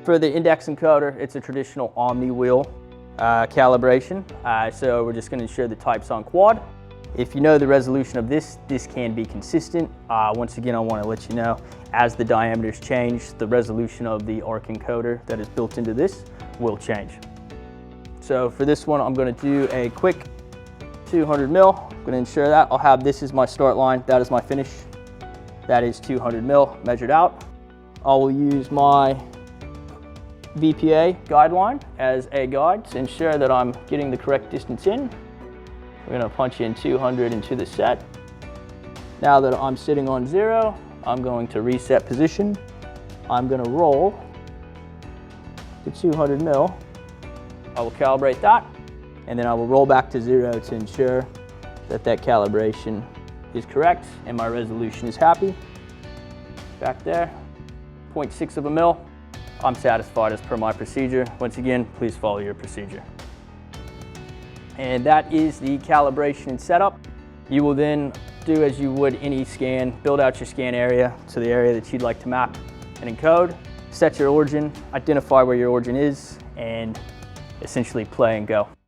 For the index encoder, it's a traditional omni-wheel calibration. So we're just going to ensure the type's on quad. If you know the resolution of this can be consistent. Once again, I want to let you know, as the diameters change, the resolution of the arc encoder that is built into this will change. So for this one, I'm going to do a quick 200 mil. I'm going to ensure that. I'll have this as my start line. That is my finish. That is 200 mil measured out. I will use my VPA guideline as a guide to ensure that I'm getting the correct distance in. We're going to punch in 200 into the set. Now that I'm sitting on 0, I'm going to reset position. I'm going to roll to 200 mil. I will calibrate that, and then I will roll back to 0 to ensure that that calibration is correct and my resolution is happy. Back there, 0.6 of a mil. I'm satisfied as per my procedure. Once again, please follow your procedure. And that is the calibration setup. You will then do as you would any scan, build out your scan area to the area that you'd like to map and encode, set your origin, identify where your origin is, and essentially play and go.